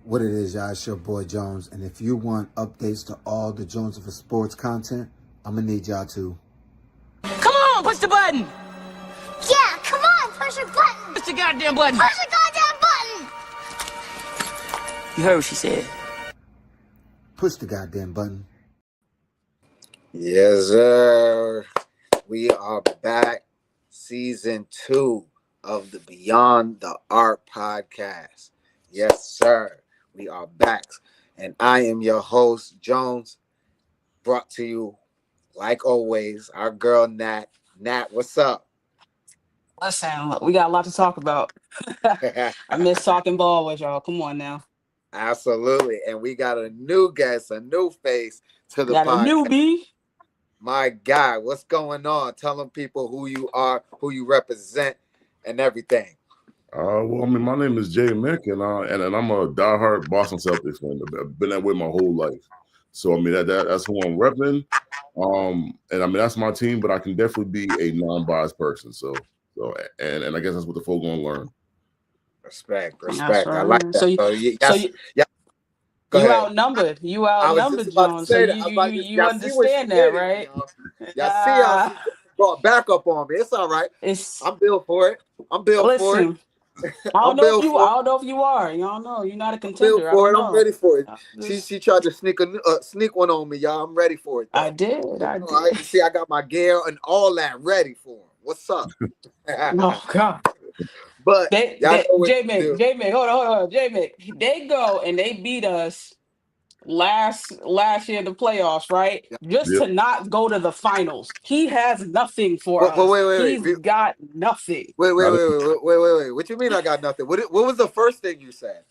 What it is, y'all, it's your boy Jones. And if you want updates to all the Jones for Sports content, I'm gonna need y'all to Come on, push the button. Yeah, come on, push your button. Push the goddamn button. Push the goddamn button. You heard what she said. push the goddamn button. Yes, sir. We are back. Season 2 of the Beyond the Art podcast. Yes, sir. We are back. And I am your host, Jones. Brought to you, like always, our girl, Nat. Nat, what's up? Listen, we got a lot to talk about. I miss talking ball with y'all. Come on now. Absolutely. And we got a new guest, a new face to the Got a podcast. newbie. My guy, what's going on? Tell them people who you are, who you represent, and everything. Well, I mean, my name is Jay Mick, and I'm a diehard Boston Celtics fan. I've been that way my whole life. So I mean that's who I'm repping. And I mean that's my team, but I can definitely be a non-biased person. So I guess that's what the folk gonna learn. Respect. That's I right. like that. So Go you ahead. outnumbered. You I was outnumbered, just about to Jones. say So that. I was about to- you y'all see where she understand that, did it, right? y'all see how she brought back up on me. It's all right. It's I'm built for it. I'm built for it. listen. I don't know if you are. You don't know. You're not a contender. Built for it. I'm ready for it. Just- She tried to sneak one on me, y'all. I'm ready for it. Though. I did. See, I got my gear and all that ready for him. What's up? Oh God. But J Mick, hold on. J Mick, they go and they beat us last year in the playoffs, right? Just Yep. to not go to the finals. He has nothing for But us. wait. He's got nothing. Wait. What you mean I got nothing? What was the first thing you said?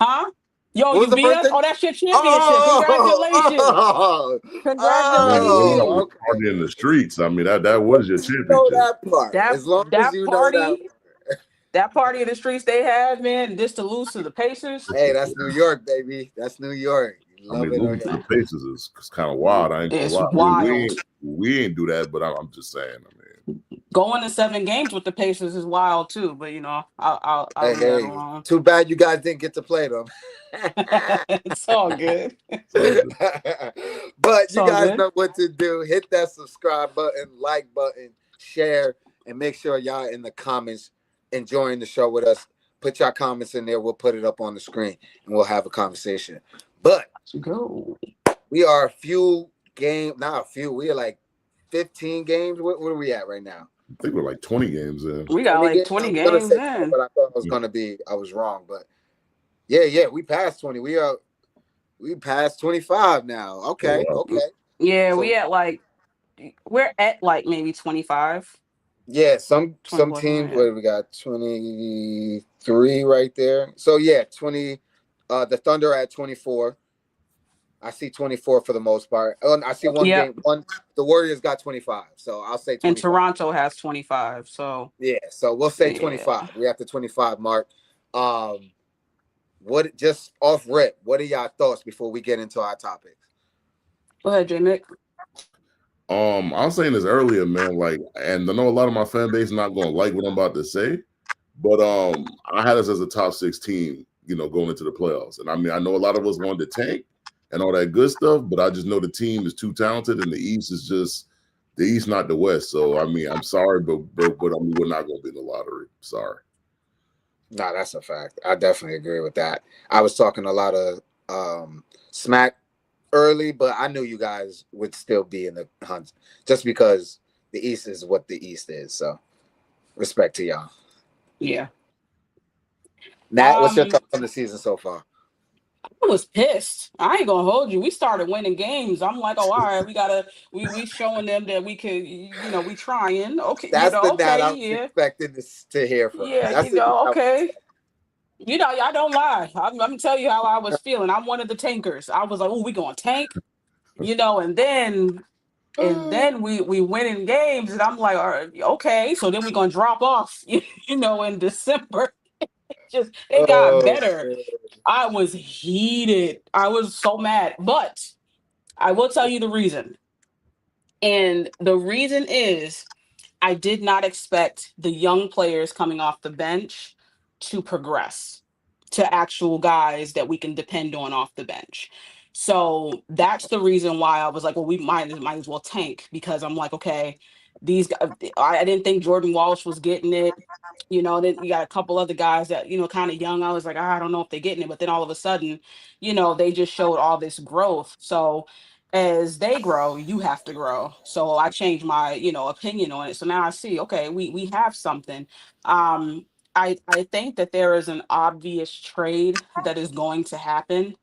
Huh? Yo, What was you the beat first us? thing? Oh, that's your championship. Congratulations. Congratulations. Okay. Party in the streets. I mean that was your You know championship. that part. As long as you know that. That party in the streets they had, man, just to lose to the Pacers. Hey, that's New York, baby. That's New York. You love it. Losing to the Pacers is kind of wild. I ain't gonna It's lie. wild. We ain't do that, but I'm just saying. I mean, Going to 7 games with the Pacers is wild too, but you know, I'll leave that alone. Too bad you guys didn't get to play them. It's all good. But you guys know what to do. Hit that subscribe button, like button, share, and make sure y'all in the comments enjoying the show with us. Put your comments in there. We'll put it up on the screen and we'll have a conversation. But we are a few games, not a few. We are like 15 games. What are we at right now? I think we're like 20 games in. We got like 20 games in. But I thought it was going to be, I was wrong. But yeah, we passed 20. We passed 25 now. Okay. Yeah, so, we're at like maybe 25. Yeah, some teams where we got 23 right there. So yeah, 20. The Thunder at 24. I see 24 for the most part. I see one game. The Warriors got 25. So I'll say 25. And Toronto has 25. So yeah, so we'll say 25. We have the 25 mark. What just off rip? What are y'all thoughts before we get into our topics? Go ahead, J Nick. I was saying this earlier, man. Like, and I know a lot of my fan base not gonna like what I'm about to say, but I had us as a top 6 team, going into the playoffs. And I mean, I know a lot of us wanted to tank and all that good stuff, but I just know the team is too talented, and the East is just the East, not the West. So I mean, I'm sorry, but I mean, we're not gonna be in the lottery. Sorry. No, that's a fact. I definitely agree with that. I was talking a lot of smack early, but I knew you guys would still be in the hunt just because the East is what the East is. So respect to y'all. Yeah. Nat, what's your thoughts on the season so far? I was pissed. I ain't gonna hold you. We started winning games. I'm like, oh, all right, we showing them that we could, we trying. Okay, that's the Nat I was expecting to hear from. Yeah, okay. I don't lie. I'm gonna tell you how I was feeling. I'm one of the tankers. I was like, oh, we gonna tank, and then we winning games, and I'm like, all right, okay, so then we're gonna drop off, in December. It got better. Man. I was heated. I was so mad, but I will tell you the reason. And the reason is I did not expect the young players coming off the bench to progress. to actual guys that we can depend on off the bench. So that's the reason why I was like, well, we might as well tank, because I'm like, okay, these guys, I didn't think Jordan Walsh was getting it. Then you got a couple other guys that, kind of young. I was like, I don't know if they're getting it. But then all of a sudden, they just showed all this growth. So as they grow, you have to grow. So I changed my, opinion on it. So now I see, okay, we have something. Um, I think that there is an obvious trade that is going to happen,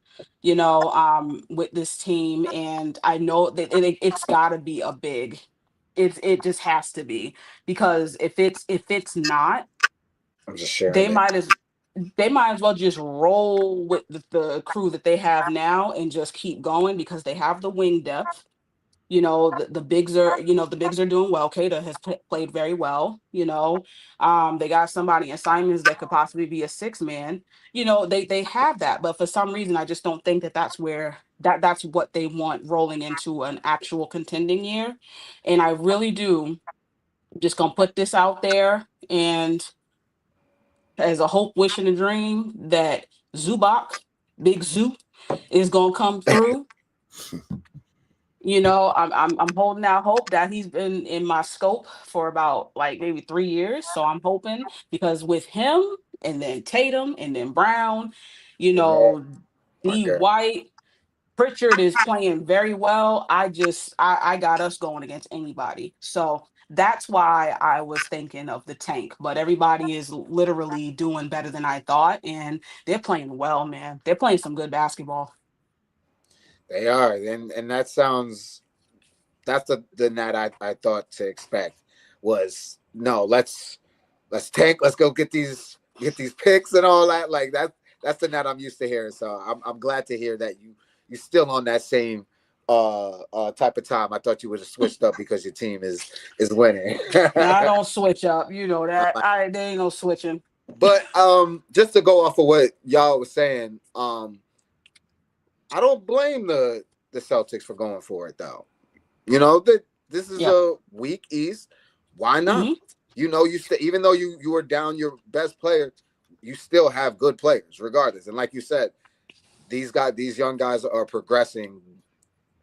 with this team, and I know that it's got to be a big. It just has to be, because if it's not, I'm just sharing they it. might as well just roll with the crew that they have now and just keep going, because they have the wing depth. The bigs are, the bigs are doing well. Kata has played very well. They got somebody in Simons that could possibly be a six man. They have that, but for some reason, I just don't think that that's what they want rolling into an actual contending year. And I really do. Just gonna put this out there, and as a hope, wish, and a dream that Zubac, Big Zoo, is gonna come through. I'm holding out hope that he's been in my scope for about like maybe 3 years. So I'm hoping, because with him and then Tatum and then Brown, My D God. White, Pritchard is playing very well. I got us going against anybody. So that's why I was thinking of the tank. But everybody is literally doing better than I thought, and they're playing well, man. They're playing some good basketball. They are, and that's the net I thought to expect was, no, let's tank, let's go get these picks and all that. Like that's the net I'm used to hearing. So I'm glad to hear that you're still on that same type of time. I thought you would have switched up because your team is winning. Now, I don't switch up, that. There ain't no switching. But just to go off of what y'all was saying, I don't blame the Celtics for going for it, though. This is a weak East. Why not? Mm-hmm. Even though you were down your best player, you still have good players, regardless. And like you said, these young guys are progressing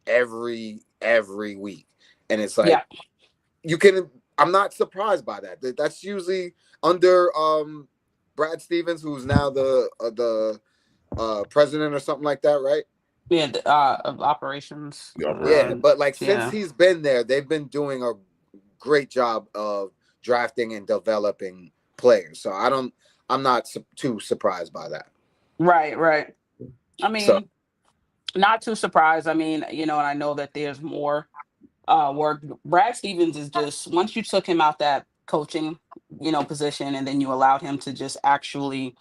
every week, and it's like I'm not surprised by that. That's usually under Brad Stevens, who's now the president or something like that, right? Yeah, of operations. Yeah, but since he's been there, they've been doing a great job of drafting and developing players. So I'm not too surprised by that. Right. I mean, not too surprised. I mean, and I know that there's more work. Brad Stevens is just, once you took him out that coaching, position, and then you allowed him to just actually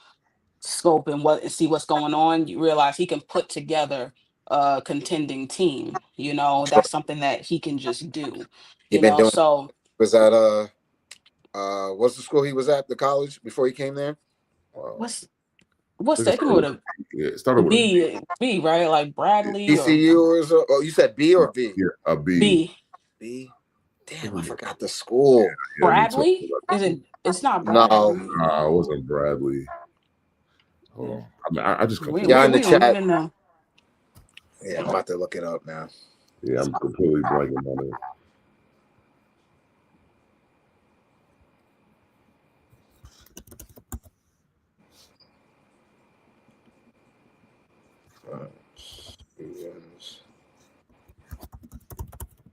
scope and see what's going on, you realize he can put together a contending team. That's something that he can just do. So was that what's the school he was at, the college, before he came there? What's that with a it started with B, right? Like Bradley BCU or you said B or V? Yeah, a B. B. Damn, I forgot the school. Bradley? Is it? It's not Bradley. No, it wasn't Bradley. Hold on. I mean, I just in the chat. Yeah, I'm about to look it up now. Yeah, I'm completely blanking on it.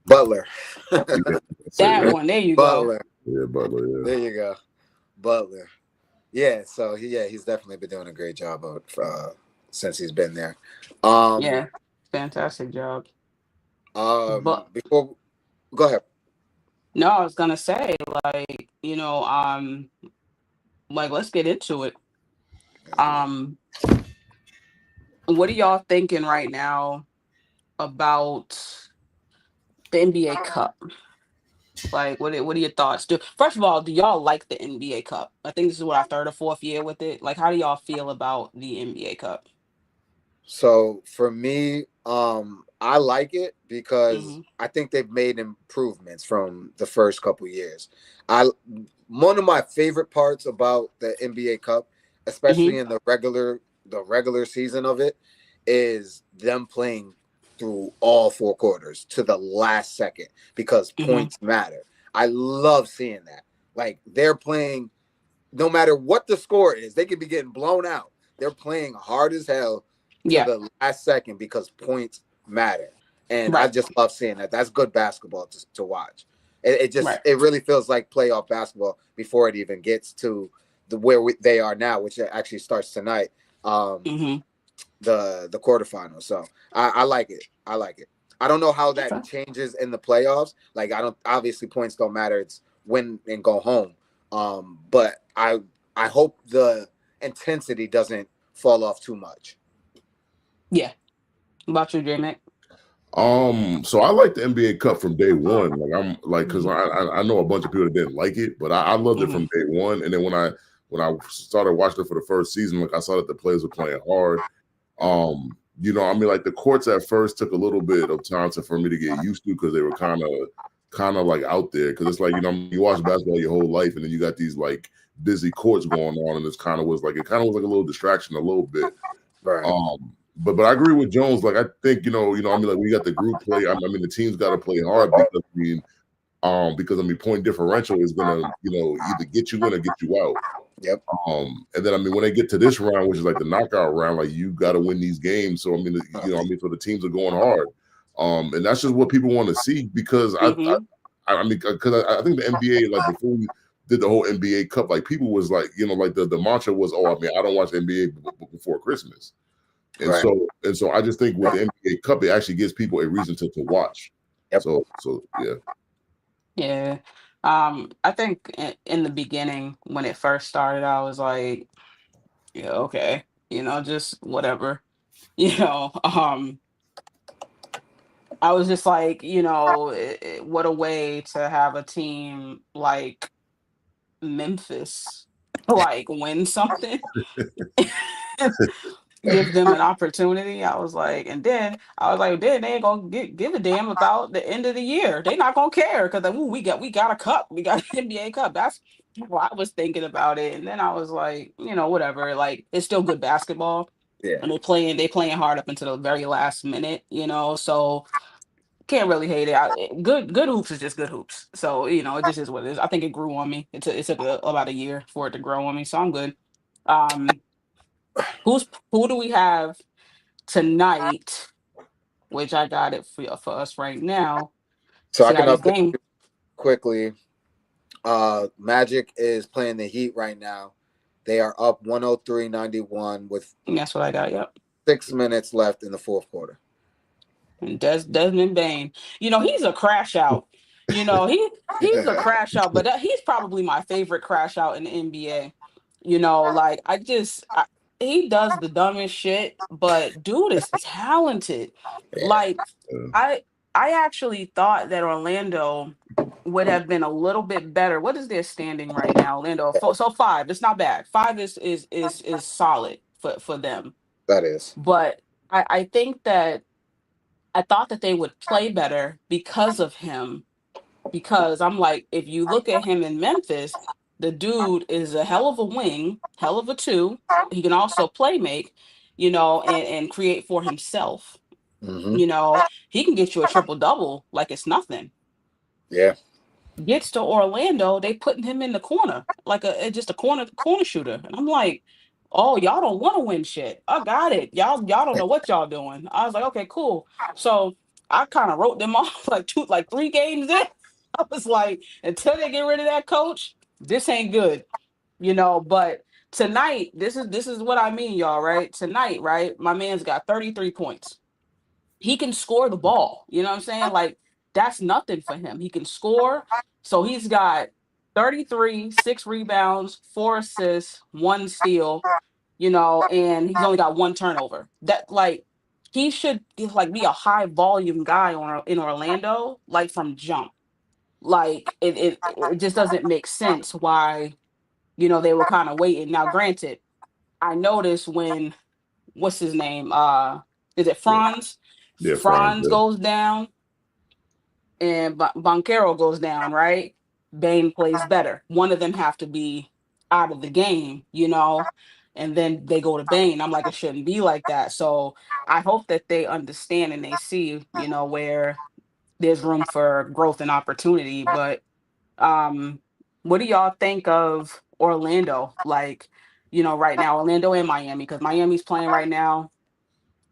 Butler. That one. There you Butler. Yeah, Butler. Yeah. There you go. Butler. Yeah, so he's definitely been doing a great job since he's been there. Yeah, fantastic job. But before, go ahead. No, I was gonna say, let's get into it. What are y'all thinking right now about the NBA Cup? Like, what are your thoughts? First of all, do y'all like the NBA Cup? I think this is our third or fourth year with it. Like, how do y'all feel about the NBA Cup? So for me, I like it because I think they've made improvements from the first couple years. One of my favorite parts about the NBA Cup, especially in the regular the regular season of it is them playing through all 4 quarters to the last second because points matter. I love seeing that. Like they're playing, no matter what the score is, they could be getting blown out. They're playing hard as hell to the last second because points matter. And I just love seeing that. That's good basketball to watch. It just it really feels like playoff basketball before it even gets to they are now, which actually starts tonight. The quarterfinals. So I like it. I like it. I don't know how that changes in the playoffs. Like obviously points don't matter. It's win and go home. But I hope the intensity doesn't fall off too much. Yeah. About you, J-Mac? So I like the NBA Cup from day one. Like I'm like, because I know a bunch of people that didn't like it, but I loved it from day one. And then when I started watching it for the first season, like I saw that the players were playing hard. You know, I mean, like the courts at first took a little bit of time for me to get used to because they were kind of like out there. Because it's like, you know, you watch basketball your whole life, and then you got these like busy courts going on, and it kind of was like a little distraction a little bit. Right. But I agree with Jones. Like I think I mean, like we got the group play. I mean, the team's got to play hard because point differential is gonna either get you in or get you out. Yep. And then I mean, when they get to this round, which is like the knockout round, like you got to win these games. So I mean, so the teams are going hard. And that's just what people want to see because I think the NBA, like before we did the whole NBA Cup, like people was like, like the mantra was, oh, I mean, I don't watch the NBA before Christmas. And so I just think with the NBA Cup, it actually gives people a reason to watch. Yep. So yeah. Yeah. I think in the beginning when it first started, I was like, yeah, okay, just whatever, I was just like, what a way to have a team like Memphis like win something. Give them an opportunity. I was like, then they ain't gonna give a damn about the end of the year. They not gonna care because we got a cup, we got an NBA Cup. That's why I was thinking about it. And then I was like, whatever. Like it's still good basketball. Yeah. And they playing hard up until the very last minute. So can't really hate it. Good hoops is just good hoops. So it just is what it is. I think it grew on me. It took about a year for it to grow on me. So I'm good. Who do we have tonight? Which I got it for us right now. So I can update quickly. Magic is playing the Heat right now. They are up 103-91 with that's what I got. Yep. 6 minutes left in the fourth quarter. And Desmond Bane, he's a crash out. He's a crash out, but he's probably my favorite crash out in the NBA. Like he does the dumbest shit, but dude is talented. Like I actually thought that Orlando would have been a little bit better. What is their standing right now, Orlando? So 5. It's not bad. 5 is solid for them. That is. But I think that I thought that they would play better because of him. Because I'm like, if you look at him in Memphis, the dude is a hell of a wing, hell of a 2. He can also play make, and create for himself. Mm-hmm. He can get you a triple-double like it's nothing. Yeah. Gets to Orlando, they putting him in the corner, like just a corner shooter. And I'm like, oh, y'all don't want to win shit. I got it. Y'all don't know what y'all doing. I was like, okay, cool. So I kind of wrote them off like 3 games in. I was like, until they get rid of that coach, this ain't good, but tonight, this is what I mean, y'all, right? Tonight, right? My man's got 33 points. He can score the ball. You know what I'm saying? Like, that's nothing for him. He can score. So he's got 33, 6 rebounds, 4 assists, 1 steal, and he's only got 1 turnover. That, like, he should like be a high volume guy in Orlando, like from jump. Like it just doesn't make sense why, they were kind of waiting. Now, granted, I noticed when what's his name? Is it Franz? Yeah, Franz goes down and Banchero goes down, right? Bane plays better. One of them have to be out of the game, and then they go to Bane. I'm like, it shouldn't be like that. So I hope that they understand and they see, where there's room for growth and opportunity. But um, what do y'all think of Orlando? Like, right now, Orlando and Miami, because Miami's playing right now.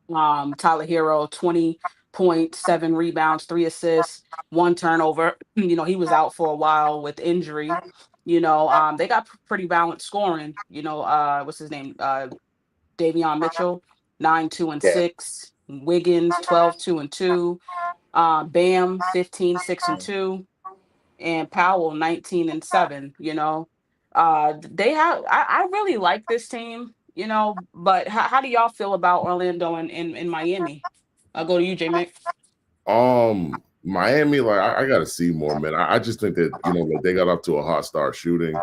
Tyler Hero, 20.7 rebounds, 3 assists, 1 turnover. He was out for a while with injury. They got pretty balanced scoring. What's his name? Davion Mitchell, 9, 2, and Yeah. 6. Wiggins, 12, 2, and 2. Bam, 15, 6, and 2. And Powell, 19 and 7. They have. I really like this team. But how do y'all feel about Orlando and Miami? I'll go to you, J Mick. Miami, like I gotta see more, man. I just think that like they got up to a hot start shooting,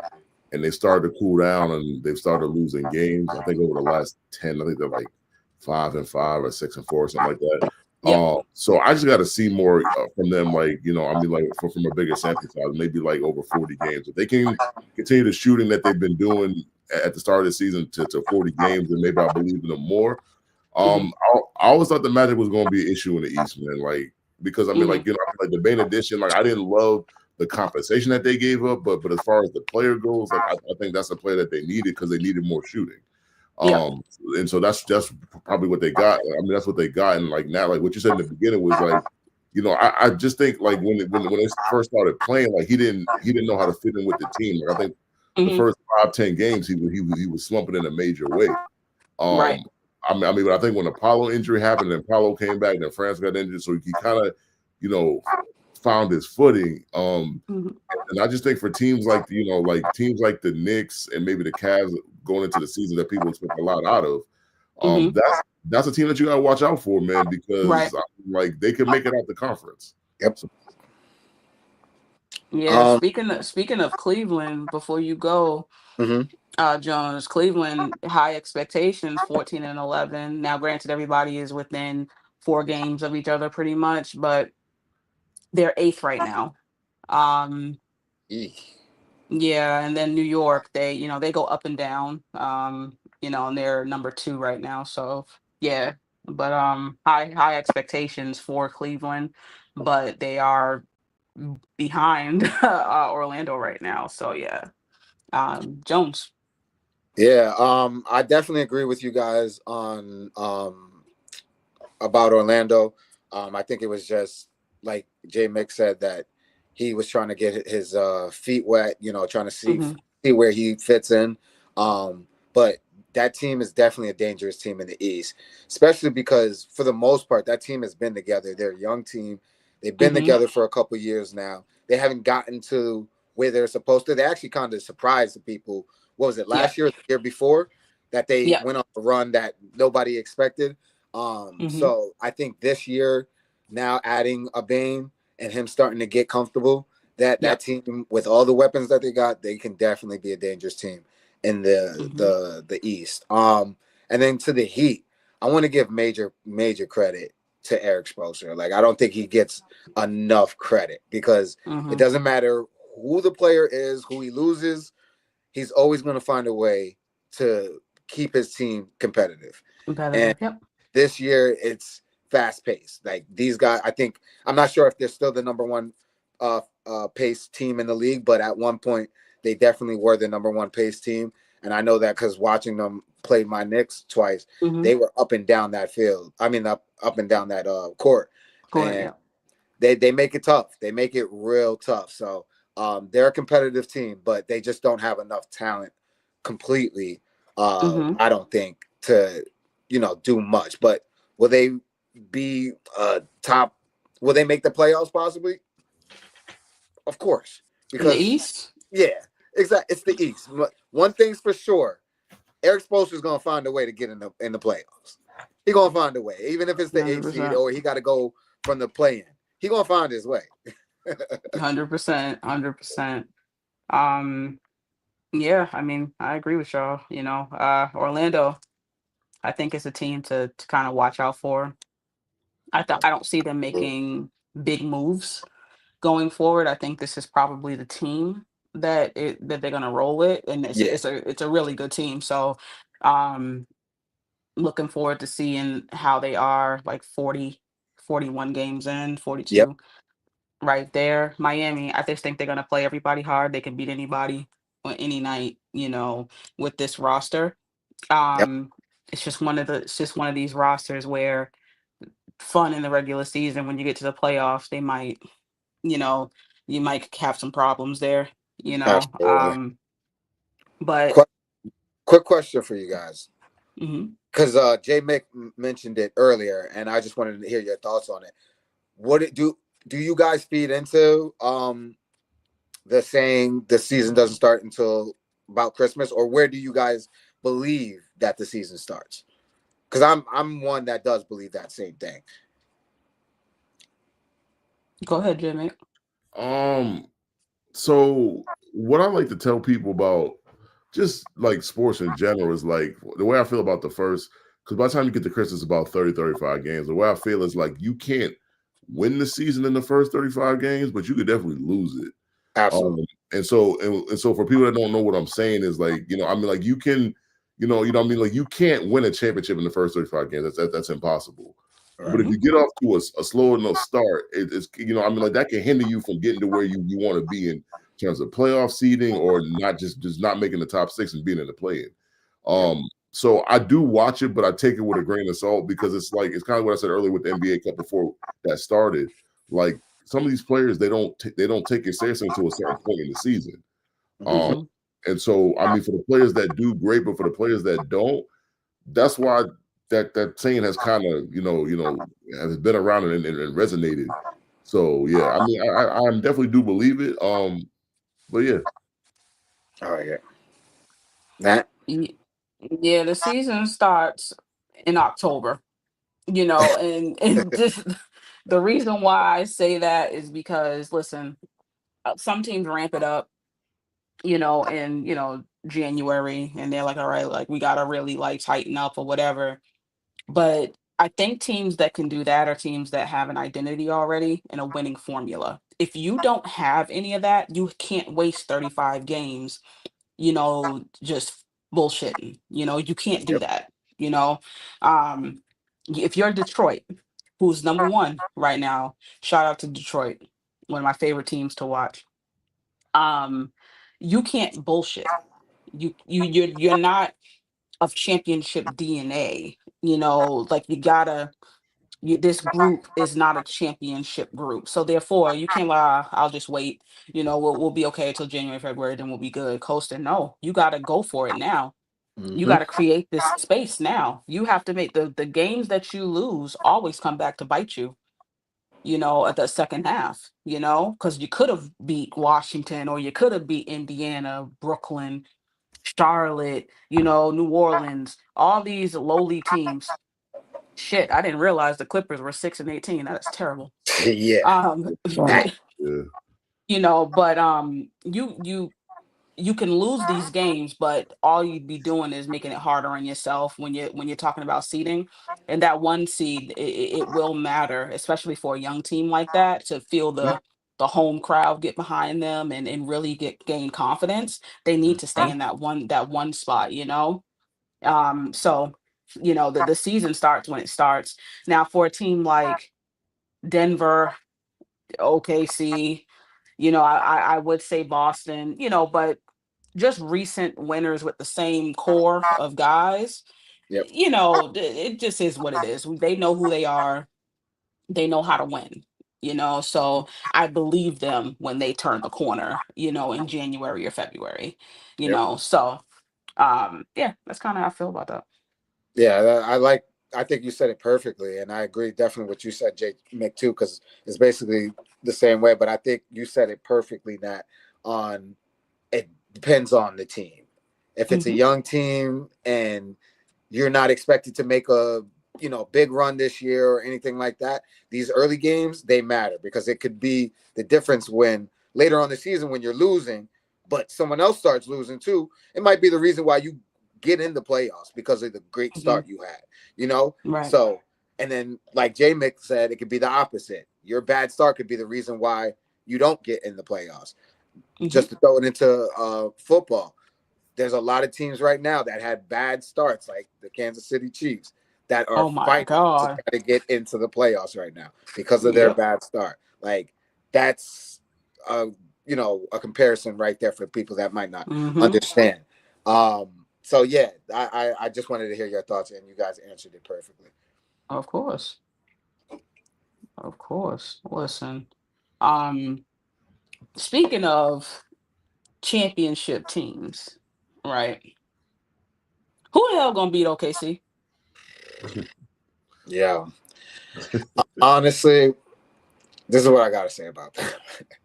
and they started to cool down, and they've started losing games. I think over the last 10, I think they're like 5-5 or 6-4 or something like that. Yeah. So I just got to see more from them, like like from a bigger sample size, maybe like over 40 games. If they can continue the shooting that they've been doing at the start of the season to 40 games, then maybe I'll believe in them more. I always thought the Magic was going to be an issue in the East, man. Like because I mean, like like the Bane edition, like I didn't love the compensation that they gave up, but as far as the player goes, like I think that's a player that they needed because they needed more shooting. And so that's probably what they got. I mean, that's what they got. And like now, like what you said in the beginning was like, I just think like when they first started playing, like he didn't know how to fit in with the team. Like I think the first 5-10 games he was slumping in a major way. Right. I mean, but I think when the Paulo injury happened and Paulo came back and then France got injured, so he kind of, found his footing. And I just think for teams like teams like the Knicks and maybe the Cavs going into the season that people expect a lot out of, that's a team that you gotta watch out for, man, because like they could make it out the conference. Yep. Yeah. Speaking of Cleveland, before you go, Jones, Cleveland, high expectations, 14 and 11. Now, granted, everybody is within 4 games of each other pretty much, but they're 8th right now. Yeah, and then New York, they they go up and down. And they're number 2 right now. So yeah, but high expectations for Cleveland, but they are behind Orlando right now. So yeah, Jones. Yeah, I definitely agree with you guys on about Orlando. I think it was just like J Mick said that he was trying to get his feet wet, trying to see where he fits in. But that team is definitely a dangerous team in the East, especially because for the most part that team has been together. They're a young team. They've been together for a couple years now. They haven't gotten to where they're supposed to. They actually kind of surprised the people. What was it, last year or the year before, that they went on a run that nobody expected? So I think this year, now adding a Bane and him starting to get comfortable, that team with all the weapons that they got, they can definitely be a dangerous team in the East. And then to the Heat, I want to give major credit to Eric Spoelstra. Like I don't think he gets enough credit because it doesn't matter who the player is, who he loses, he's always going to find a way to keep his team competitive. And this year it's fast paced. Like these guys, I'm not sure if they're still the number 1 pace team in the league, but at one point they definitely were the number 1 pace team. And I know that because watching them play my Knicks twice, they were up and down that field. I mean, up and down that court. And they make it tough. They make it real tough. So they're a competitive team, but they just don't have enough talent completely. I don't think to do much. But will they be top? Will they make the playoffs possibly? Of course, because in the East. Yeah, exactly. It's the East. One thing's for sure: Eric Spoelstra is gonna find a way to get in the playoffs. He's gonna find a way, even if it's the 8th seed or he got to go from the play-in. He's gonna find his way. 100%. Yeah, I mean, I agree with y'all. Orlando, I think it's a team to kind of watch out for. I don't see them making big moves going forward. I think this is probably the team that they're gonna roll with, and it's a really good team. So Um, Looking forward to seeing how they are like 40, 41 games in, Yep. 42 right there. Miami, I just think they're gonna play everybody hard. They can beat anybody on any night, with this roster. Yep. It's just one of these rosters where fun in the regular season, when you get to the playoffs, they might, you know, you might have some problems there, you know. Absolutely. But Quick, quick question for you guys, mhm. because Jay Mick mentioned it earlier, and I just wanted to hear your thoughts on it. Do you guys feed into the saying the season doesn't start until about Christmas, or where do you guys believe that the season starts? Because I'm one that does believe that same thing. Go ahead, Jimmy. So what I like to tell people about just like sports in general is like the way I feel about the first, because by the time you get to Christmas, it's about 30, 35 games. The way I feel is like you can't win the season in the first 35 games, but you could definitely lose it. Absolutely. And so for people that don't know what I'm saying is like, I mean, like you can, I mean, like you can't win a championship in the first 35 games. That's impossible. But if Mhm. you get off to a slow enough start, it's I mean, like that can hinder you from getting to where you want to be in terms of playoff seeding, or not just not making the top 6 and being in the play-in. So I do watch it, but I take it with a grain of salt, because it's like it's kind of what I said earlier with the NBA Cup before that started. Like some of these players, they don't take it seriously until a certain point in the season. Um, Mhm. and so I mean, for the players that do, great, but for the players that don't, that's why that saying has kind of has been around and resonated. So yeah, I mean, I definitely do believe it. But yeah, All right. Yeah. Matt? Ye- Yeah, the season starts in October, and just the reason why I say that is because, listen, some teams ramp it up, in, January, and they're like, all right, like we gotta really like tighten up or whatever. But I think teams that can do that are teams that have an identity already and a winning formula. If you don't have any of that, you can't waste 35 games, just bullshitting. You can't do Yep. that. You know, um, if you're Detroit, who's number one right now, shout out to Detroit, one of my favorite teams to watch. Um, you can't bullshit. You're not of championship DNA. Like this group is not a championship group. So therefore you can't lie, I'll just wait. We'll be okay until January, February, then we'll be good. Coasting. No, you gotta go for it now. You Mm-hmm. gotta create this space now. You have to make the games that you lose always come back to bite you, at the second half, because you could have beat Washington, or you could have beat Indiana, Brooklyn, Charlotte, New Orleans, all these lowly teams. Shit, I didn't realize the Clippers were 6-18. That's terrible. Yeah. That. But yeah, you can lose these games, but all you'd be doing is making it harder on yourself when you're talking about seeding. And that one seed, it will matter, especially for a young team like that, to feel the home crowd get behind them, and really gain confidence. They need to stay in that one spot, so the season starts when it starts. Now for a team like Denver, OKC, I would say Boston, but just recent winners with the same core of guys, Yep. it just is what it is. They know who they are. They know how to win, so I believe them when they turn the corner, in January or February, Yep. so yeah, that's kind of how I feel about that. Yeah, I think you said it perfectly, and I agree definitely what you said, Jake Mick, too, because it's basically the same way. But I think you said it perfectly, that on it depends on the team. If it's a Hmm. young team and you're not expected to make a big run this year or anything like that, these early games, they matter, because it could be the difference when later on the season, when you're losing, but someone else starts losing too. It might be the reason why you get in the playoffs, because of the great Hmm. start you had. Right. So, and then like J Mick said, it could be the opposite. Your bad start could be the reason why you don't get in the playoffs. Hmm. Just to throw it into football, there's a lot of teams right now that had bad starts, like the Kansas City Chiefs, that are Oh my fighting to God. try to get into the playoffs right now because of their Yep. bad start. Like that's a comparison right there for people that might not Hmm. understand. So yeah, I just wanted to hear your thoughts, and you guys answered it perfectly. Of course. Of course. Listen. Um, speaking of championship teams, right? Who the hell gonna beat OKC? Yeah. Honestly, this is what I gotta say about that.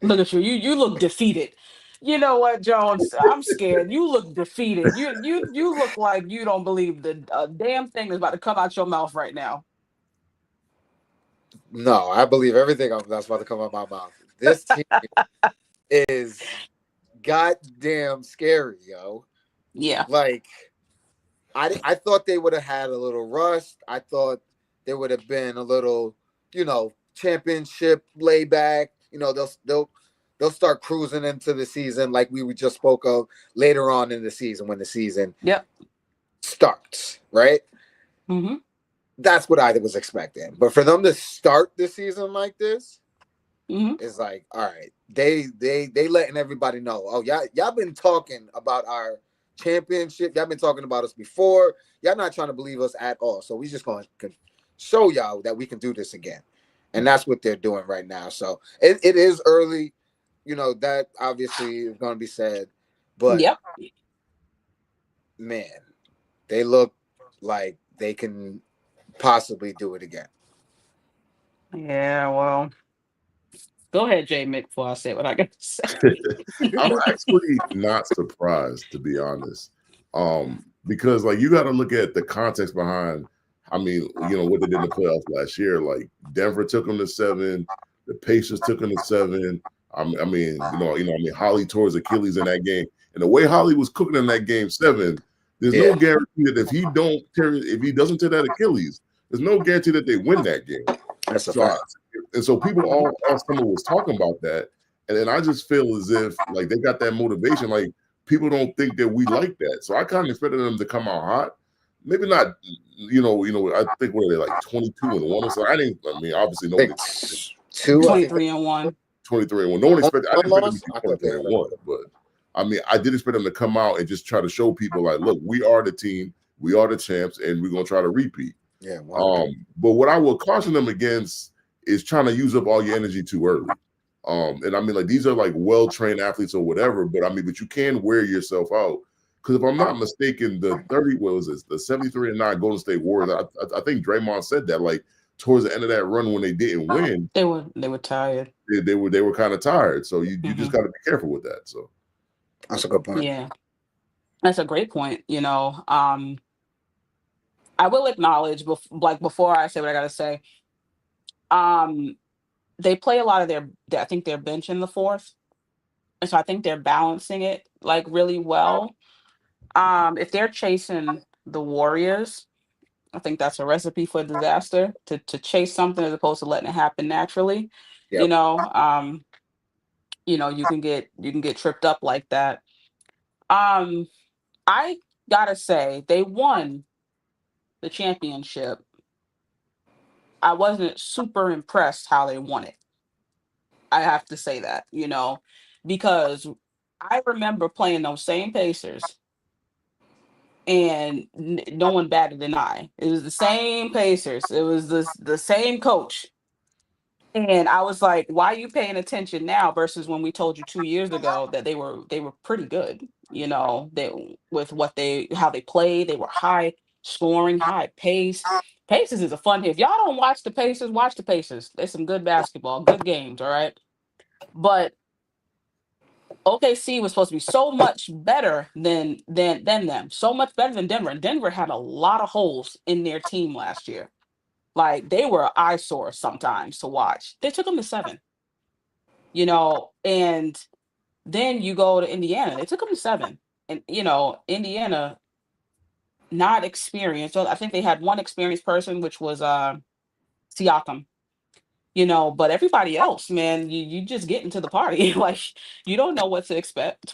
Look at you. You look defeated. You know what, Jones? I'm scared. You look defeated. You look like you don't believe the damn thing is about to come out your mouth right now. No, I believe everything that's about to come out my mouth. This team is goddamn scary, yo. Yeah. Like, I thought they would have had a little rust. I thought there would have been a little, championship layback. They'll start cruising into the season like we just spoke of later on in the season when the season Yep. starts, right? Mm-hmm. That's what I was expecting. But for them to start the season like this, Mm-hmm. it's like, all right, they letting everybody know. Oh, y'all been talking about our championship. Y'all been talking about us before. Y'all not trying to believe us at all. So we just going to show y'all that we can do this again. And that's what they're doing right now. So it is early. That obviously is going to be said. But, Yep. man, they look like they can possibly do it again. Yeah, well, go ahead, J Mick, before I say what I got to say. I'm actually not surprised, to be honest, because like you got to look at the context behind. I mean, what they did in the playoffs last year. Like Denver took them to 7, the Pacers took them to 7. I mean, Holly tore his Achilles in that game, and the way Holly was cooking in that game 7, there's no guarantee that if he doesn't tear that Achilles, there's no guarantee that they win that game. That's a fact. And so people all summer was talking about that, and then I just feel as if like they got that motivation. Like people don't think that we like that, so I kind of expected them to come out hot. Maybe not, I think what are they like 22-1? So obviously nobody 23-1. 23-1. No one expected. I didn't expect them to be 23-1, but I did expect them to come out and just try to show people like, look, we are the team, we are the champs, and we're gonna try to repeat. Yeah. Wow. But what I would caution them against is trying to use up all your energy too early. And like these are like well-trained athletes or whatever, but you can wear yourself out. Because if I'm not mistaken, the 73-9 Golden State Warriors, I think Draymond said that like towards the end of that run when they didn't win, they were tired. They were kind of tired. So you just got to be careful with that. So that's a good point. Yeah, that's a great point. I will acknowledge, before I say what I gotta say, they play a lot of I think their bench in the fourth, and so I think they're balancing it like really well. If they're chasing the Warriors, I think that's a recipe for disaster. To chase something as opposed to letting it happen naturally. Yep. You can get tripped up like that. I gotta say they won the championship. I wasn't super impressed how they won it. I have to say that, because I remember playing those same Pacers and no one batted an eye. It was the same Pacers. It was the same coach. And I was like, why are you paying attention now versus when we told you 2 years ago that they were pretty good, with how they played, they were high scoring, high pace. Pacers is a fun hit. If y'all don't watch the Pacers, watch the Pacers. There's some good basketball, good games, all right? But OKC was supposed to be so much better than them, so much better than Denver. And Denver had a lot of holes in their team last year. Like they were an eyesore sometimes to watch. They took them to 7, and then you go to Indiana. They took them to 7, and Indiana not experienced. So I think they had one experienced person, which was Siakam. But everybody else, man, you just get into the party. Like you don't know what to expect.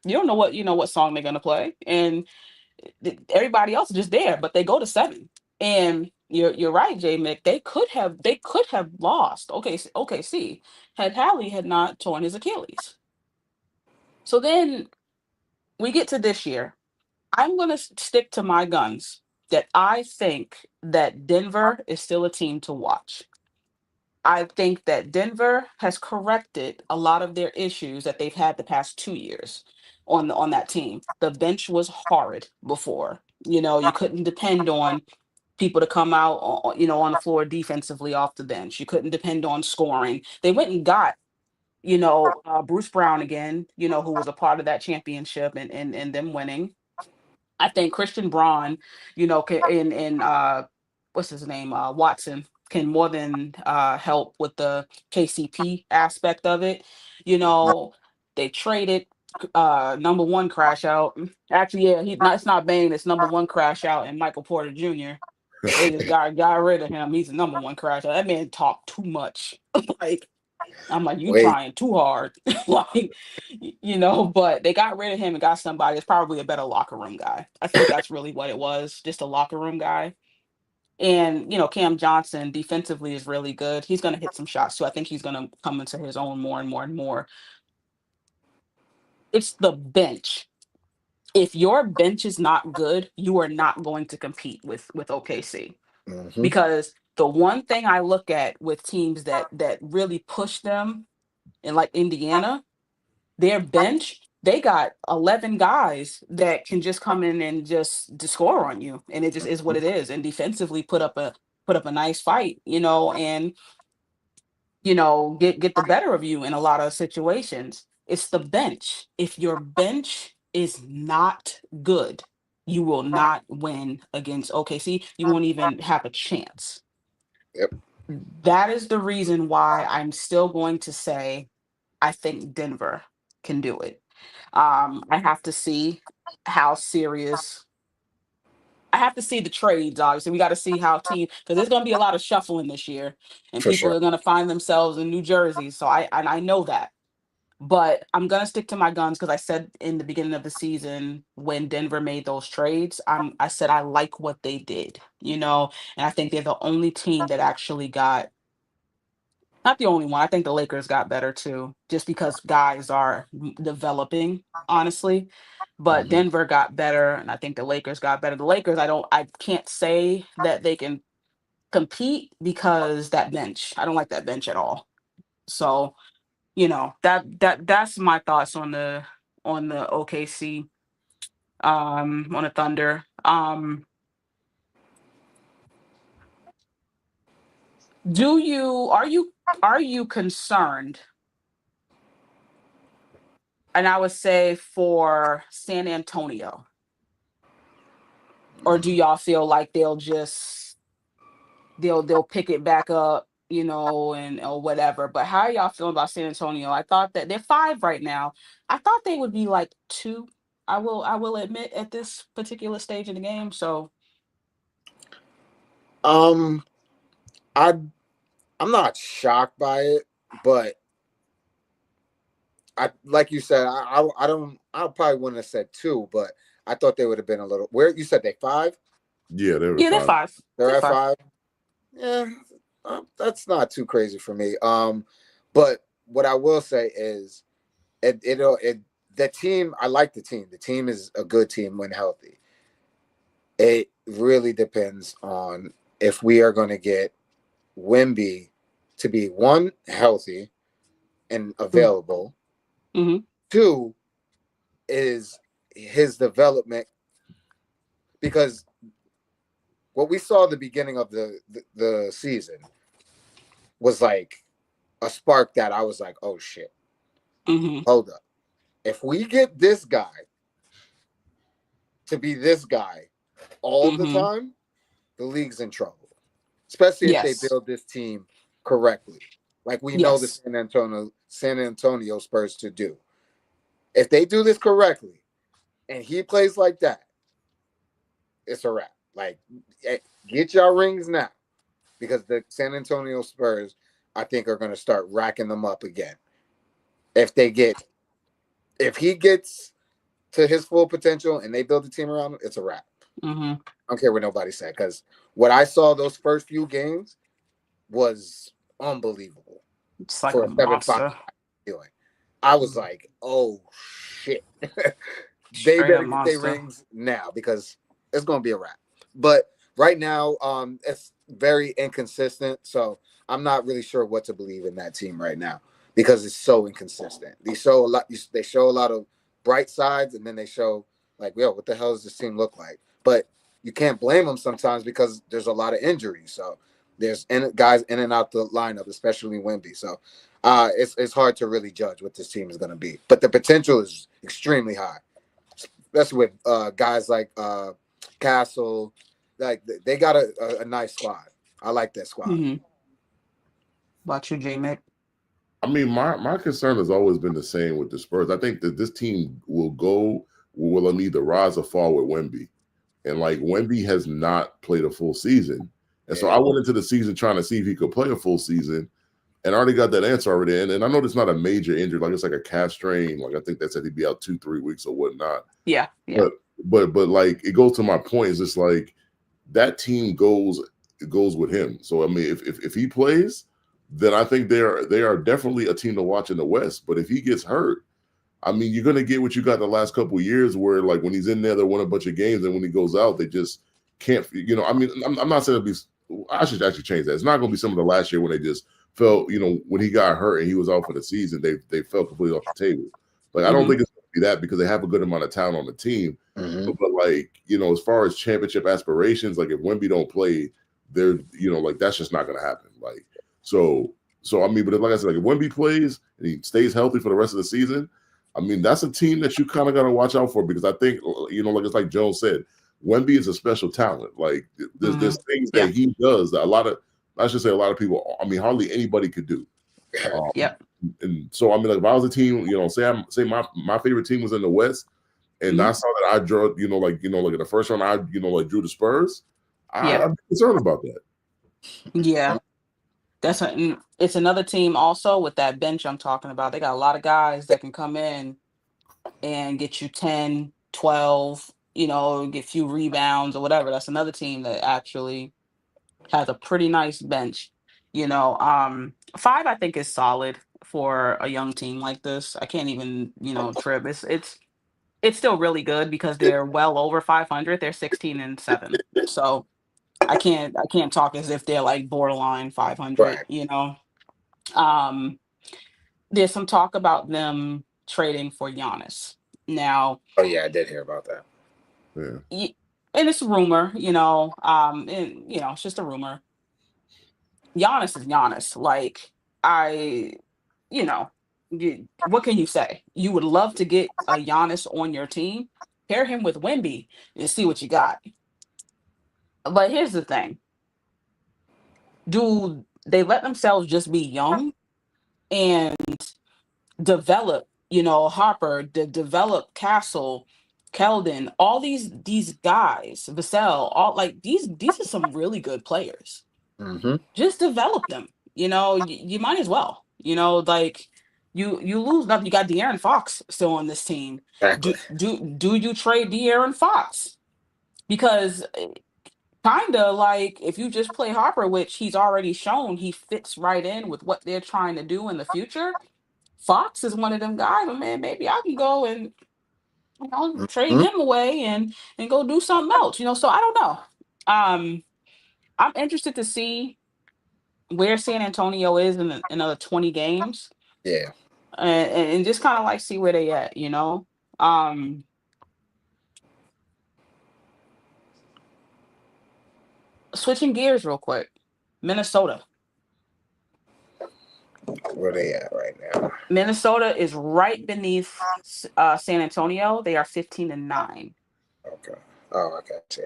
You don't know what song they're gonna play, and everybody else is just there, but they go to 7. And you're right, J Mick. They could have lost. OKC had Hallie had not torn his Achilles. So then we get to this year. I'm gonna stick to my guns that I think that Denver is still a team to watch. I think that Denver has corrected a lot of their issues that they've had the past 2 years on that team. The bench was horrid before. You couldn't depend on people to come out on the floor defensively off the bench. You couldn't depend on scoring. They went and got Bruce Brown again, who was a part of that championship and them winning. I think Christian Braun, and what's his name, Watson, can more than help with the KCP aspect of it. They traded number one crash out. Actually, yeah, it's not Bane, it's number one crash out and Michael Porter Jr. They just got rid of him. He's the number one crash out. That man talked too much. Like, I'm like, you Wait. trying too hard. Like, but they got rid of him and got somebody that's probably a better locker room guy. I think that's really what it was, just a locker room guy. And, Cam Johnson defensively is really good. He's going to hit some shots too. I think he's going to come into his own more and more and more. It's the bench. If your bench is not good, you are not going to compete with OKC. Mhm. Because the one thing I look at with teams that really push them, and like Indiana, their bench, they got 11 guys that can just come in and just to score on you, and it just is what it is. And defensively put up a nice fight, and get the better of you in a lot of situations. It's the bench. If your bench is not good, you will not win against OKC. You won't even have a chance. Yep. That is the reason why I'm still going to say I think Denver can do it. I have to see how serious. I have to see the trades. Obviously, we got to see how team, because there's going to be a lot of shuffling this year, and For people sure. are going to find themselves in New Jersey. So I know that, but I'm going to stick to my guns because I said in the beginning of the season when Denver made those trades, I said I like what they did, and I think they're the only team that actually got. Not the only one. I think the Lakers got better too, just because guys are developing, honestly. But Mhm. Denver got better, and I think the Lakers got better. The Lakers, I can't say that they can compete because that bench. I don't like that bench at all. So, that's my thoughts on the OKC, on the Thunder. Are you concerned? And I would say for San Antonio, or do y'all feel like they'll pick it back up, and or whatever? But how are y'all feeling about San Antonio? I thought that they're 5 right now. I thought they would be like 2. I will admit at this particular stage of the game. So Um, I I'm not shocked by it, but I like you said, I don't I probably wouldn't have said 2, but I thought they would have been a little. Where you said they 5? Yeah, they were yeah, they're fine. 5. They're They're at 5. 5. Yeah, that's not too crazy for me. But what I will say is, it the team. I like the team. The team is a good team when healthy. It really depends on if we are going to get Wemby to be, one, healthy and available. Mm-hmm. 2 is his development, because what we saw at the beginning of the season was like a spark that I was like, oh shit, Mm-hmm. hold up. If we get this guy to be this guy all the Mm-hmm. time, the league's in trouble. Especially if they Yes. build this team correctly. Like we know the Yes. San Antonio Spurs to do. If they do this correctly and he plays like that, it's a wrap. Like, get your rings now, because the San Antonio Spurs, I think, are going to start racking them up again. If he gets to his full potential and they build a team around him, it's a wrap. Mm-hmm. I don't care what nobody said, because what I saw those first few games was unbelievable. It's like For a a 7-5 monster. feeling. I was like, oh shit. They Straight better up get their monster. rings now, because it's gonna be a wrap. But right now, it's very inconsistent. So I'm not really sure what to believe in that team right now, because it's so inconsistent. They show a lot. They show a lot of bright sides, and then they show like, yo, what the hell does this team look like? But you can't blame them sometimes, because there's a lot of injuries. So there's guys in and out the lineup, especially Wemby. So it's hard to really judge what this team is going to be. But the potential is extremely high, especially with guys like Castle. Like, they got a nice squad. I like that squad. Mm-hmm. About you, J-Mick? I mean, my concern has always been the same with the Spurs. I think that this team will either rise or fall with Wemby. And like, Wemby has not played a full season. And so I went into the season trying to see if he could play a full season, and I already got that answer already. And I know it's not a major injury, like it's like a calf strain. Like, I think they said he'd be out 2-3 weeks or whatnot. Yeah. But like, it goes to my point, is just like, that team goes with him. So I mean, if he plays, then I think they are definitely a team to watch in the West. But if he gets hurt, I mean, you're gonna get what you got the last couple of years, where like when he's in there, they win a bunch of games, and when he goes out, they just can't. You know, I mean, I'm not saying it'll be. I should actually change that. It's not gonna be some of the last year when they just felt, you know, when he got hurt and he was out for the season, they fell completely off the table. Like, I don't think it's gonna be that, because they have a good amount of talent on the team. But like, you know, as far as championship aspirations, like if Wemby don't play, they're, you know, like, that's just not gonna happen. Like, so I mean, but like I said, like if Wemby plays and he stays healthy for the rest of the season, I mean, that's a team that you kind of got to watch out for, because I think, you know, like it's like Jones said, Wemby is a special talent. Like, there's things that he does that a lot of people, I mean, hardly anybody could do. And so, I mean, like if I was a team, you know, say my favorite team was in the West, and I saw that I drew, you know, like in the first round, I, you know, like drew the Spurs, I'm concerned about that. Yeah. It's another team also with that bench I'm talking about. They got a lot of guys that can come in and get you 10, 12, you know, get a few rebounds or whatever. That's another team that actually has a pretty nice bench. You know, 5 I think is solid for a young team like this. I can't even, you know, trip. It's still really good, because they're well over 500. They're 16-7. So I can't talk as if they're like borderline 500, Right. you know. There's some talk about them trading for Giannis. Now, Oh yeah, I did hear about that. Yeah. and it's a rumor, you know, and you know, it's just a rumor. Giannis is Giannis. Like, you know, what can you say? You would love to get a Giannis on your team, pair him with Wemby, and see what you got. But here's the thing. Do they let themselves just be young and develop, you know, Harper, develop Castle, Keldon, all these guys, Vassell, all like these are some really good players. Just develop them. You know, you might as well. You know, like you lose nothing. You got De'Aaron Fox still on this team. Exactly. Do you trade De'Aaron Fox? Because kind of like if you just play Harper, which he's already shown he fits right in with what they're trying to do in the future. Fox is one of them guys, but man, maybe I can go and, you know, trade him away and go do something else, you know. So I don't know. I'm interested to see where San Antonio is in another 20 games. Yeah. And just kind of like see where they at, you know. Switching gears real quick. Minnesota. Where they at right now? Minnesota is right beneath San Antonio. They are 15-9. Okay. Oh, okay. See.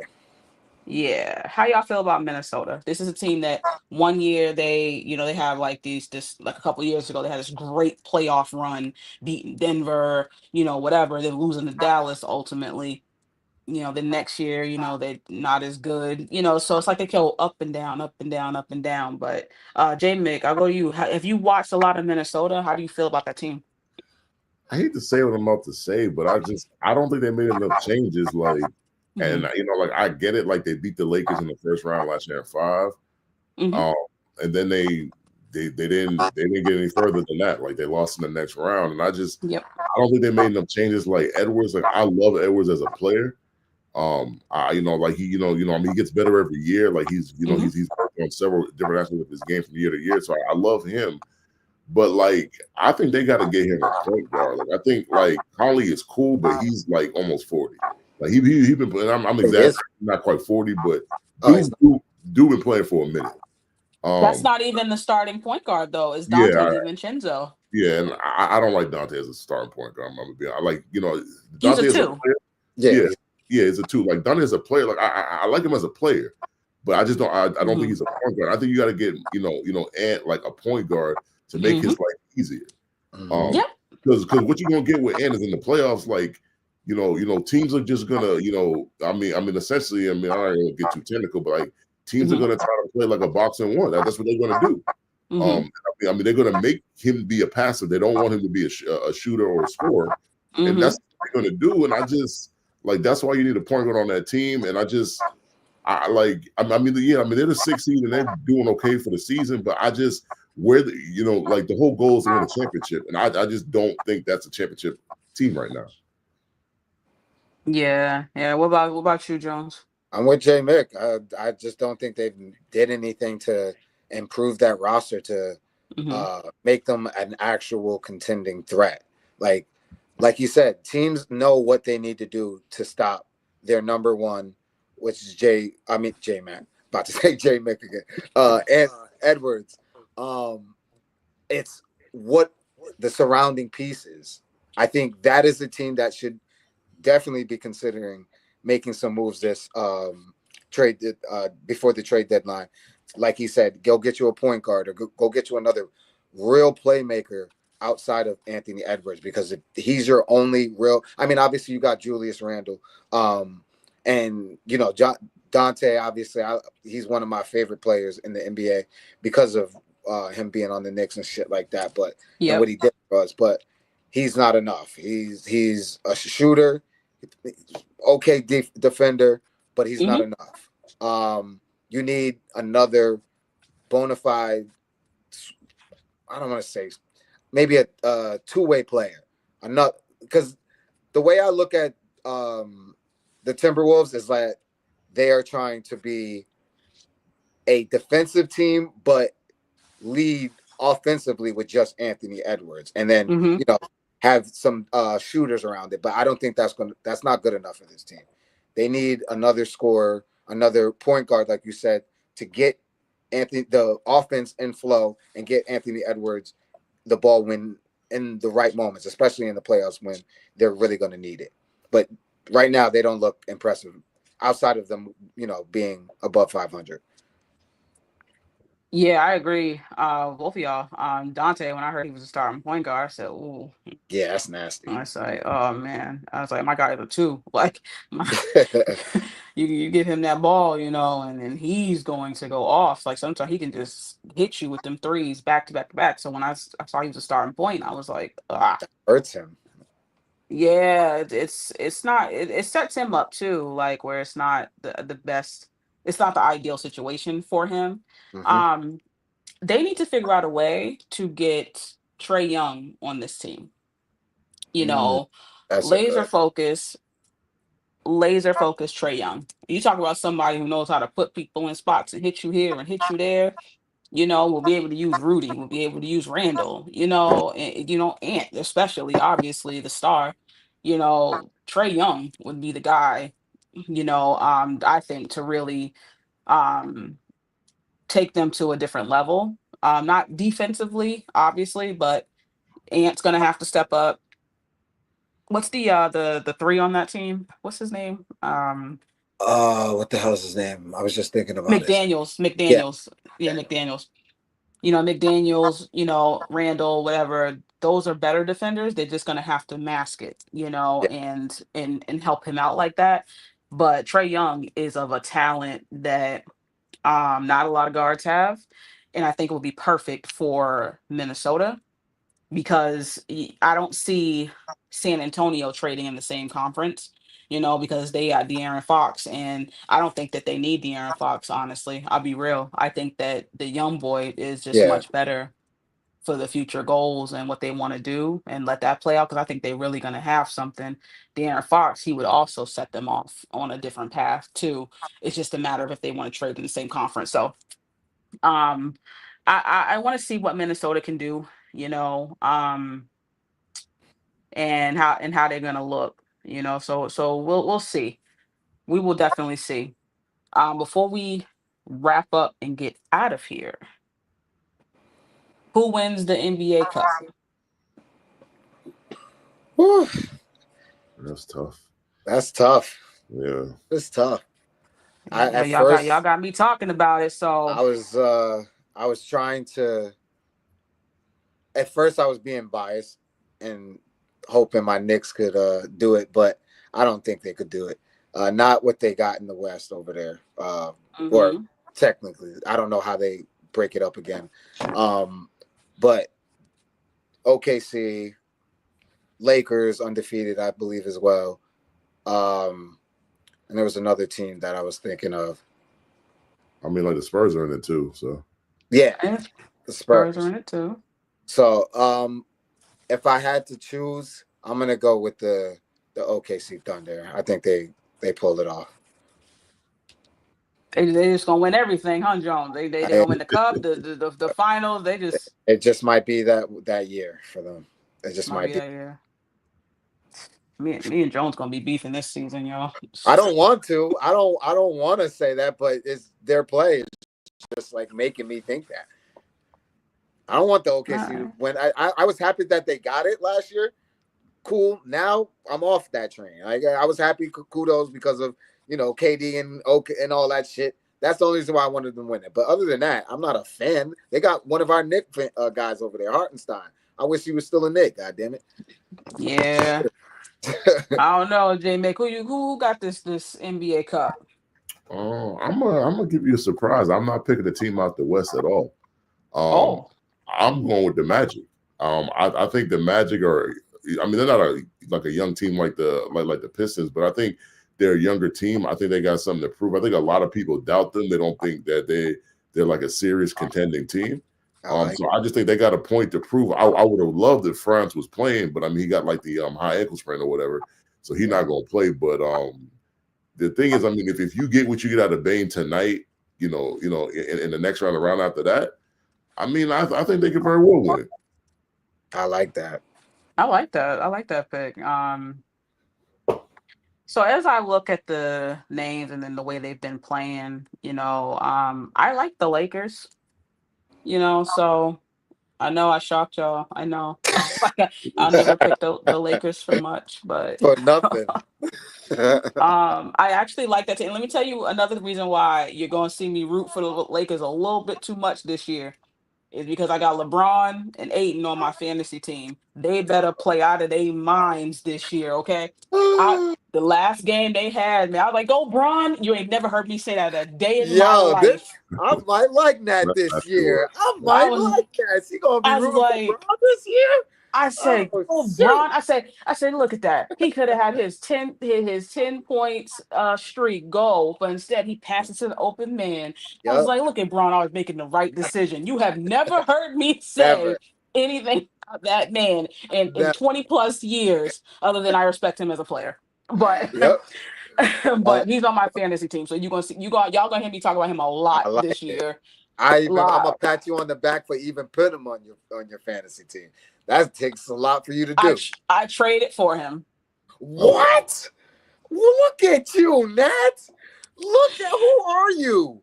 Yeah. How y'all feel about Minnesota? This is a team that one year they have like like a couple years ago, they had this great playoff run, beating Denver, you know, whatever. They're losing to Dallas ultimately. You know, the next year, you know, they're not as good, you know, so it's like they go up and down, up and down, up and down. But J-Mick, I'll go to you. Have you watched a lot of Minnesota? How do you feel about that team? I hate to say what I'm about to say, but I don't think they made enough changes. Like, and Mhm. like I get it. Like they beat the Lakers in the first round last year at 5, Mhm. and then they didn't get any further than that. Like they lost in the next round, and Yep. I don't think they made enough changes. Like Edwards, like I love Edwards as a player. I like I mean he gets better every year. Like he's Mhm. he's working on several different aspects of his game from year to year. So I love him. But like I think they got to get him a point guard. Like I think like Conley is cool, but he's like almost 40. Like he been playing. I'm He exaggerating, is. not quite 40, but Oh, he's dude been playing for a minute. That's not even the starting point guard though. It's Yeah, Dante DiVincenzo. yeah, and I don't like Dante as a starting point guard. I'm gonna be. I like He's Dante a as a 2. player. yeah. Yeah, yeah, it's a 2. Like Dante as a player. Like I like him as a player, but I just don't. I don't think Mhm. he's a point guard. I think you got to get Ant like a point guard to make his Mhm. life easier. Mhm. Yep. Because what you're gonna get with Ant is in the playoffs, like teams are just gonna, I mean, essentially, I mean, I don't gonna get too technical, but like teams are Mhm. gonna try to play like a box and one. That's what they're gonna do. Mhm. I mean, they're gonna make him be a passer. They don't want him to be a shooter or a scorer, and Mhm. that's what they're gonna do. And I just like that's why you need a point guard on that team. And I mean, yeah, I mean, they're the 6th seed and they're doing okay for the season, but I just like the whole goal is to win a championship, and I just don't think that's a championship team right now. Yeah. Yeah. What about you, Jones? I'm with Jay Mick. I just don't think they've did anything to improve that roster to Mhm. make them an actual contending threat. Like you said, teams know what they need to do to stop their number one, which is J Mac. About to say J Mick again. Edwards. Um, it's what the surrounding pieces. I think that is a team that should definitely be considering making some moves this trade before the trade deadline. Like he said, go get you a point guard or go get you another real playmaker outside of Anthony Edwards, because if he's your only real, I mean, obviously you got Julius Randle, and Dante. Obviously, he's one of my favorite players in the NBA because of him being on the Knicks and shit like that. But and what Yep. he did for us, but he's not enough. He's a shooter, okay defender, but he's not Mhm. enough. You need another bona fide. I don't want to say maybe a two-way player. Enough, because the way I look at the Timberwolves is that they are trying to be a defensive team, but lead offensively with just Anthony Edwards, and then Mhm. have some shooters around it. But I don't think that's not good enough for this team. They need another scorer, another point guard, like you said, to get the offense in flow and get Anthony Edwards the ball when in the right moments, especially in the playoffs when they're really going to need it. But right now they don't look impressive outside of them, being above 500. Yeah, I agree. Both of y'all. Dante, when I heard he was a starting point guard, I said, "Ooh." Yeah, that's nasty. I was like, "Oh man." I was like, "My guy is a 2." Like, my, you give him that ball, and then he's going to go off. Like sometimes he can just hit you with them threes back to back to back. So when I saw he was a starting point, I was like, ah. Hurts him. Yeah, it's not it sets him up too, like where it's not the best, it's not the ideal situation for him. Hmm. Um, they need to figure out a way to get Trey Young on this team. You Mm, know, that's a laser good. focus, laser focus Trey Young. You talk about somebody who knows how to put people in spots and hit you here and hit you there. We'll be able to use Rudy, we'll be able to use Randall, Ant, especially obviously the star. Trey Young would be the guy, I think to really um take them to a different level. Not defensively, obviously, but Ant's gonna have to step up. What's the three on that team? What's his name? What the hell is his name? I was just thinking about his. McDaniels. Yeah, McDaniels. Yeah, Daniel. McDaniels. McDaniels, Randall, whatever, those are better defenders. They're just gonna have to mask it, Yeah, and help him out like that. But Trey Young is of a talent that not a lot of guards have, and I think it would be perfect for Minnesota. because I don't see San Antonio trading in the same conference, because they got De'Aaron Fox, and I don't think that they need De'Aaron Fox, honestly. I'll be real. I think that the young boy is just Yeah, much better for the future goals and what they want to do, and let that play out because I think they're really going to have something. De'Aaron Fox, he would also set them off on a different path too. It's just a matter of if they want to trade in the same conference. So um I want to see what Minnesota can do, and how they're gonna look, so we'll see. We will definitely see. Before we wrap up and get out of here, who wins the NBA Cup? Whew, That's tough. that's tough. Yeah. It's tough. Yeah, At y'all got first, y'all got me talking about it. So I was trying to. At first, I was being biased and hoping my Knicks could do it, but I don't think they could do it. Not what they got in the West over there. Or mhm. technically, I don't know how they break it up again. But OKC, Lakers undefeated, I believe as well. And there was another team that I was thinking of. I mean, like the Spurs are in it too. So Yeah, And the Spurs Spurs. are in it too. So if I had to choose, I'm gonna go with the OKC Thunder. I think they pulled it off. They just gonna win everything, huh, Jones? They gonna win the cup, the finals. They just It just might be that year for them. It just might might be be. that year. Me and Jones gonna be beefing this season, y'all. I don't want to. I don't want to say that, but it's their play is just like making me think that. I don't want the OKC to Alright. win. I was happy that they got it last year. Cool. Now I'm off that train. I was happy. Kudos because of KD and OK and all that shit. That's the only reason why I wanted them to win it. But other than that, I'm not a fan. They got one of our Nick guys over there, Hartenstein. I wish he was still a Nick. God damn it. Yeah. I don't know, J Mac. Who got this NBA Cup? I'm gonna give you a surprise. I'm not picking the team out the West at all. Oh, I'm going with the Magic. I think the Magic are. I mean, they're not like a young team like the Pistons, but I think they're a younger team. I think they got something to prove. I think a lot of people doubt them. They don't think that they're like a serious contending team. So I just think they got a point to prove. I would have loved if France was playing, but I mean, he got like the high ankle sprain or whatever, so he's not going to play. But the thing is, I mean, if you get what you get out of Bane tonight, in the next round after that, I mean, I think they could very well win it. I like that. I like that. I like that pick. So as I look at the names and then the way they've been playing, I like the Lakers. So I know I shocked y'all. I know. I'll never pick the Lakers for much, but For nothing. I actually like that team. Let me tell you another reason why you're going to see me root for the Lakers a little bit too much this year is because I got LeBron and Ayton on my fantasy team. They better play out of their minds this year, okay? The last game they had, man, I was like, "Go, Bron!" You ain't never heard me say that a day in my life. I might like that this year. I might like that. Is he gonna be I was rooting like, for Bron this year? I said, Oh, "Oh, shit. Bron!" I said, "Look at that. He could have had his 10 points streak go, but instead he passes to the open man." I was Yup. like, "Look at Bron always making the right decision." You have never heard me say Never. anything about that man in Never. 20 plus years, other than I respect him as a player. But Yep. but he's on my fantasy team, so y'all gonna hear me talk about him a I lot like this it. year. I'm gonna Lot. pat you on the back for even putting him on your fantasy team. That takes a lot for you to I do. I traded for him. What? Well, look at you, Nat. Look at who are you?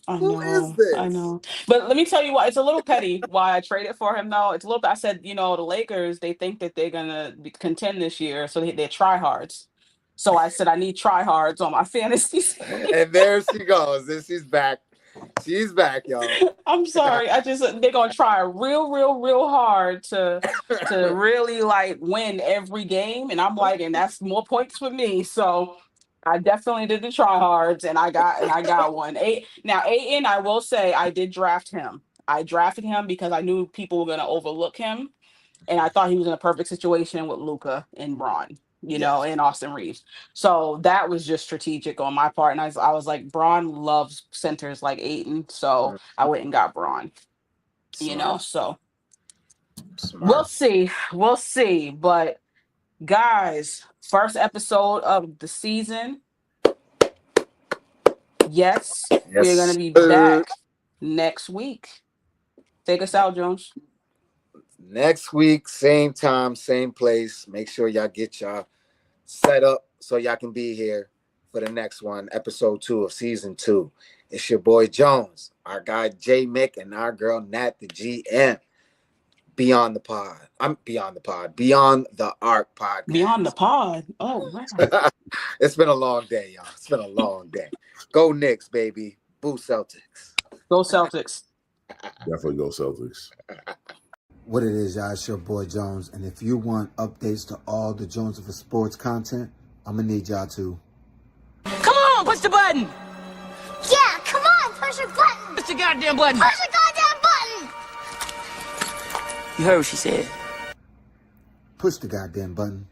I Who is know, I this? know. But let me tell you what, it's a little petty why I traded for him though. It's a little I said, the Lakers, they think that they're gonna contend this year, so they're tryhards. So I said I need tryhards on my fantasy team. And there she goes. And she's back. She's back, y'all. I'm sorry. They're gonna try real, real, real hard to really like win every game. And I'm like, and that's more points for me. So I definitely did the tryhards and I got one. Now Aiden, I will say I did draft him. I drafted him because I knew people were gonna overlook him. And I thought he was in a perfect situation with Luca and Braun, you know, Yes. and Austin Reeves. So that was just strategic on my part. And I was like, Braun loves centers like Aiton. So I went and got Braun, you know. Smart. So we'll Smart. see. We'll see. But guys, first episode of the season. Yes, we're going to be back next week. Take us out, Jones. Next week, same time, same place. Make sure y'all get y'all set up so y'all can be here for the next one, episode 2 of season 2. It's your boy Jones, our guy J Mick, and our girl Nat the GM. Beyond the pod. I'm beyond the pod. Beyond the Arc podcast. Beyond the pod. Oh, wow. It's been a long day, y'all. It's been a long day. Go Knicks, baby. Boo Celtics. Go Celtics. Definitely go Celtics. What it is, y'all, it's your boy Jones. And if you want updates to all the Jones for Sports content, I'm going to need y'all to. Come on, push the button. Yeah, come on, push your button. Push the goddamn button. Push the goddamn button. You heard what she said. Push the goddamn button.